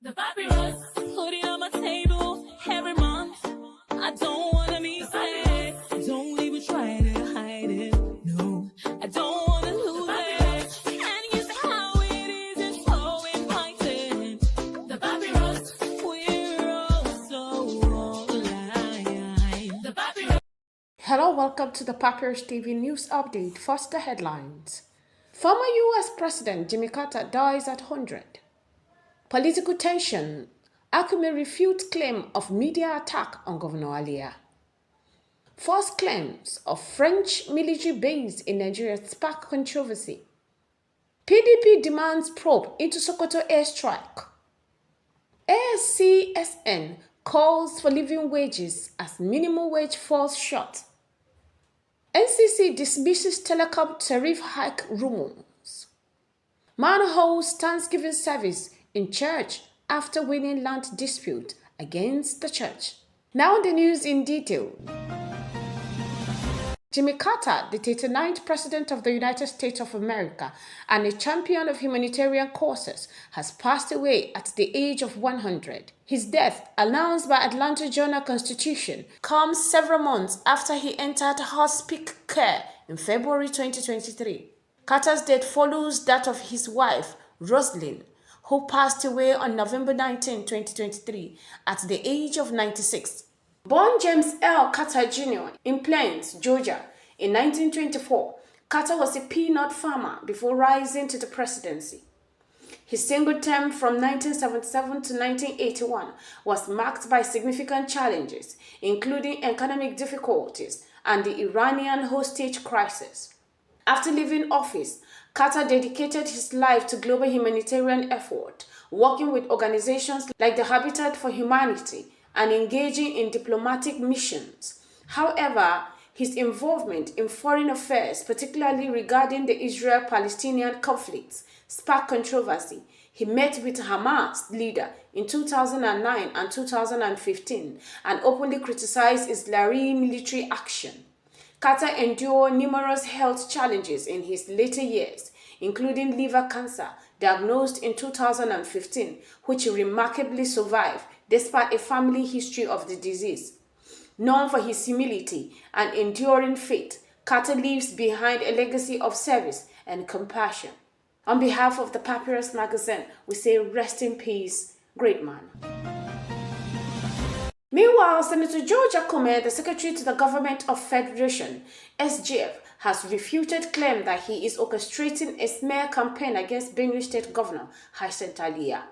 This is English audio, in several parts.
The papyrus, putting on my table every month. I don't wanna be sad. Don't even try to hide it. No, I don't wanna lose it. And you see how it is, it's so inviting. The papyrus, we're all so alive. The papyrus. Hello, welcome to the Papyrus TV News Update. First, the headlines. Former U.S. President Jimmy Carter dies at 100. Political tension. Akume refutes claim of media attack on Governor Alia. False claims of French military base in Nigeria spark controversy. PDP demands probe into Sokoto airstrike. ASCSN calls for living wages as minimum wage falls short. NCC dismisses telecom tariff hike rumors. Man holds Thanksgiving service in church after winning land dispute against the church. Now the news in detail. Jimmy Carter, the 39th President of the United States of America and a champion of humanitarian causes, has passed away at the age of 100. His death, announced by Atlanta Journal-Constitution, comes several months after he entered hospice care in February 2023. Carter's death follows that of his wife, Rosalind, who passed away on November 19, 2023, at the age of 96. Born James L. Carter Jr. in Plains, Georgia, in 1924, Carter was a peanut farmer before rising to the presidency. His single term from 1977 to 1981 was marked by significant challenges, including economic difficulties and the Iranian hostage crisis. After leaving office, Carter dedicated his life to global humanitarian effort, working with organizations like the Habitat for Humanity and engaging in diplomatic missions. However, his involvement in foreign affairs, particularly regarding the Israel-Palestinian conflicts, sparked controversy. He met with Hamas leader in 2009 and 2015 and openly criticized Israeli military action. Carter endured numerous health challenges in his later years, including liver cancer, diagnosed in 2015, which he remarkably survived despite a family history of the disease. Known for his humility and enduring faith, Carter leaves behind a legacy of service and compassion. On behalf of the Papyrus magazine, we say rest in peace, great man. Meanwhile, Senator George Akume, the Secretary to the Government of Federation, SGF, has refuted claim that he is orchestrating a smear campaign against Benue State Governor Hycinth Alia.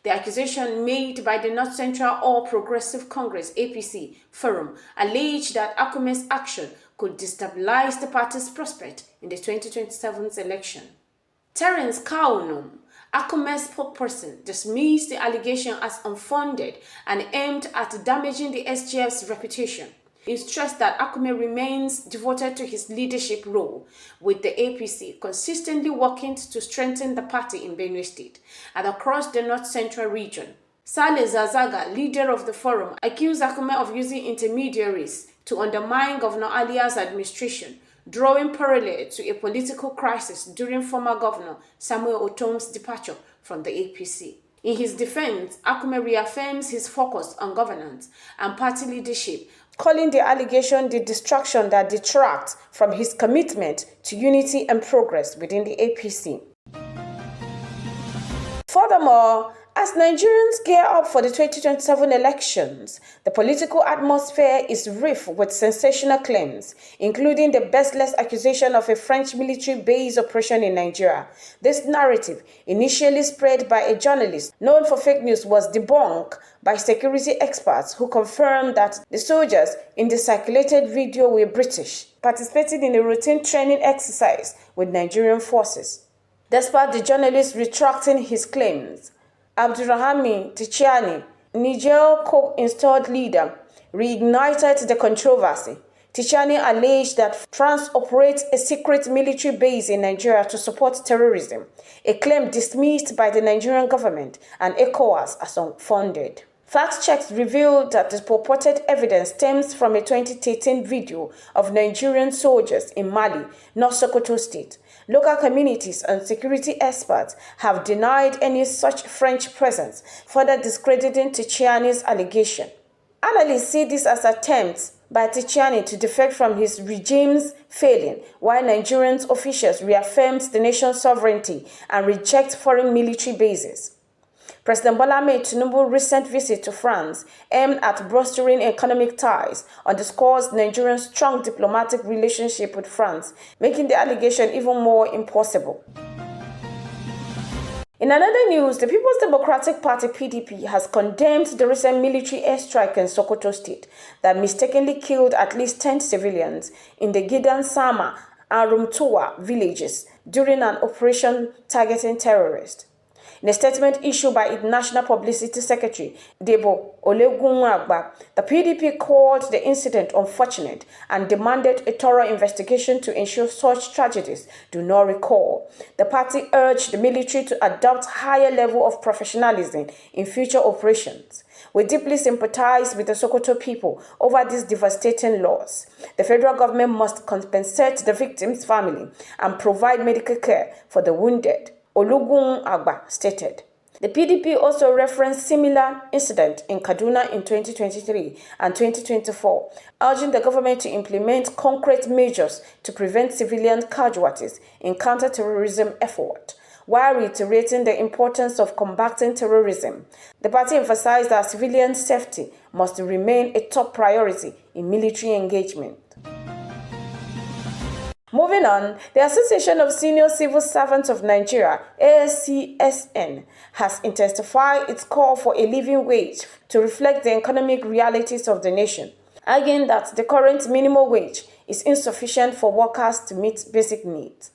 The accusation made by the North Central All Progressive Congress (APC) forum alleged that Akume's action could destabilize the party's prospect in the 2027 election. Terence Kaunum, Akume's spokesperson, dismissed the allegation as unfounded and aimed at damaging the SGF's reputation. He stressed that Akume remains devoted to his leadership role, with the APC consistently working to strengthen the party in Benue State and across the North Central region. Saleh Zazaga, leader of the forum, accused Akume of using intermediaries to undermine Governor Alia's administration, drawing parallel to a political crisis during former Governor Samuel Otom's departure from the APC. In his defense, Akume reaffirms his focus on governance and party leadership, calling the allegation the distraction that detracts from his commitment to unity and progress within the APC. Furthermore, as Nigerians gear up for the 2027 elections, the political atmosphere is rife with sensational claims, including the baseless accusation of a French military base operation in Nigeria. This narrative, initially spread by a journalist known for fake news, was debunked by security experts who confirmed that the soldiers in the circulated video were British, participating in a routine training exercise with Nigerian forces. Despite the journalist retracting his claims, Abdurrahman Tchiani, Niger co-installed leader, reignited the controversy. Tchiani alleged that France operates a secret military base in Nigeria to support terrorism, a claim dismissed by the Nigerian government and ECOWAS as unfounded. Fact checks revealed that the purported evidence stems from a 2013 video of Nigerian soldiers in Mali, North Sokoto State, Local communities and security experts have denied any such French presence, further discrediting Tchiani's allegation. Analysts see this as attempts by Tchiani to defect from his regime's failing, while Nigerian officials reaffirmed the nation's sovereignty and reject foreign military bases. President Bola Ahmed Tinubu's recent visit to France, aimed at bolstering economic ties, underscores Nigeria's strong diplomatic relationship with France, making the allegation even more impossible. In another news, the People's Democratic Party (PDP) has condemned the recent military airstrike in Sokoto State that mistakenly killed at least 10 civilians in the Gidan Sama and Rumtuwa villages during an operation targeting terrorists. In a statement issued by its National Publicity Secretary, Debo Olegunagba, the PDP called the incident unfortunate and demanded a thorough investigation to ensure such tragedies do not recur. The party urged the military to adopt higher level of professionalism in future operations. We deeply sympathize with the Sokoto people over this devastating loss. The federal government must compensate the victim's family and provide medical care for the wounded, Olugunagba stated. The PDP also referenced similar incident in Kaduna in 2023 and 2024, urging the government to implement concrete measures to prevent civilian casualties in counter-terrorism effort, while reiterating the importance of combating terrorism. The party emphasized that civilian safety must remain a top priority in military engagement. Moving on, the Association of Senior Civil Servants of Nigeria, ASCSN, has intensified its call for a living wage to reflect the economic realities of the nation, arguing that the current minimum wage is insufficient for workers to meet basic needs.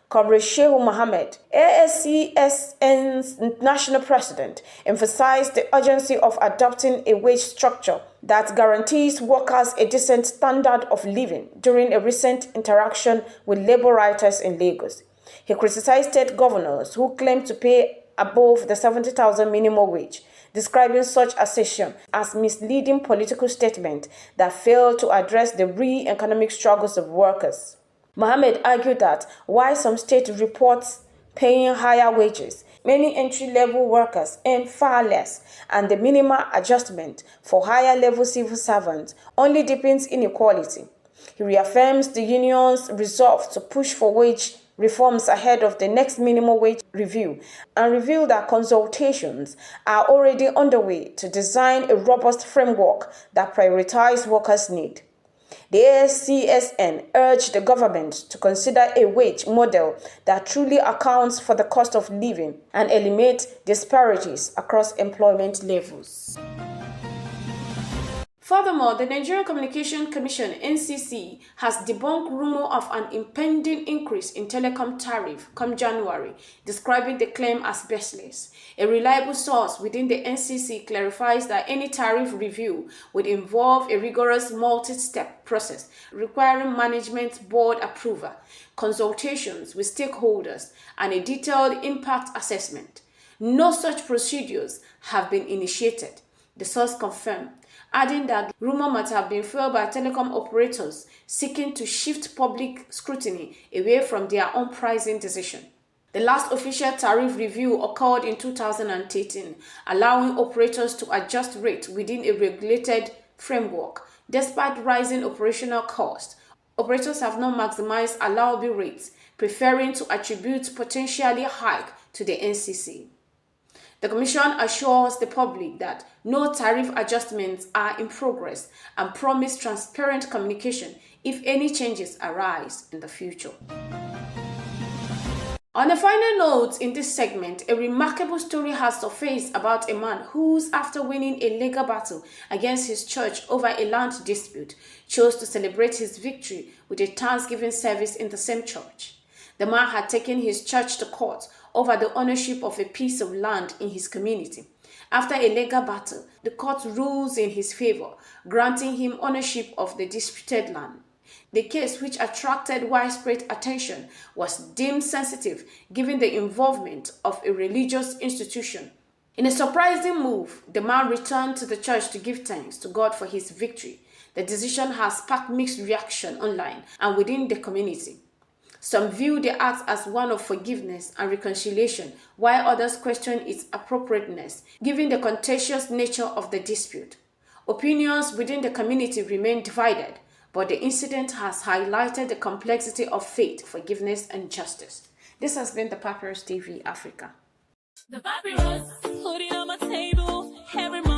Comrade Shehu Mohammed, ASCSN's national president, emphasized the urgency of adopting a wage structure that guarantees workers a decent standard of living during a recent interaction with labor writers in Lagos. He criticized state governors who claim to pay above the 70,000 minimum wage, describing such assertion as misleading political statement that fail to address the real economic struggles of workers. Mohammed argued that while some states report paying higher wages, many entry-level workers earn far less, and the minimal adjustment for higher-level civil servants only deepens inequality. He reaffirms the union's resolve to push for wage reforms ahead of the next minimum wage review and revealed that consultations are already underway to design a robust framework that prioritizes workers' needs. The ASCSN urged the government to consider a wage model that truly accounts for the cost of living and eliminates disparities across employment levels. Furthermore, the Nigerian Communication Commission (NCC) has debunked rumor of an impending increase in telecom tariff come January, describing the claim as baseless. A reliable source within the NCC clarifies that any tariff review would involve a rigorous multi-step process requiring management board approval, consultations with stakeholders, and a detailed impact assessment. No such procedures have been initiated, the source confirmed, adding that rumor might have been fueled by telecom operators seeking to shift public scrutiny away from their own pricing decision. The last official tariff review occurred in 2013, allowing operators to adjust rates within a regulated framework. Despite rising operational costs, operators have not maximized allowable rates, preferring to attribute potentially hike to the NCC. The Commission assures the public that no tariff adjustments are in progress and promise transparent communication if any changes arise in the future. On a final note in this segment, a remarkable story has surfaced about a man who, after winning a legal battle against his church over a land dispute, chose to celebrate his victory with a Thanksgiving service in the same church. The man had taken his church to court over the ownership of a piece of land in his community. After a legal battle, the court rules in his favor, granting him ownership of the disputed land. The case, which attracted widespread attention, was deemed sensitive given the involvement of a religious institution. In a surprising move, the man returned to the church to give thanks to God for his victory. The decision has sparked mixed reaction online and within the community. Some view the act as one of forgiveness and reconciliation, while others question its appropriateness, given the contentious nature of the dispute. Opinions within the community remain divided, but the incident has highlighted the complexity of faith, forgiveness, and justice. This has been the Papyrus TV Africa. The papyrus, put it on my table every month.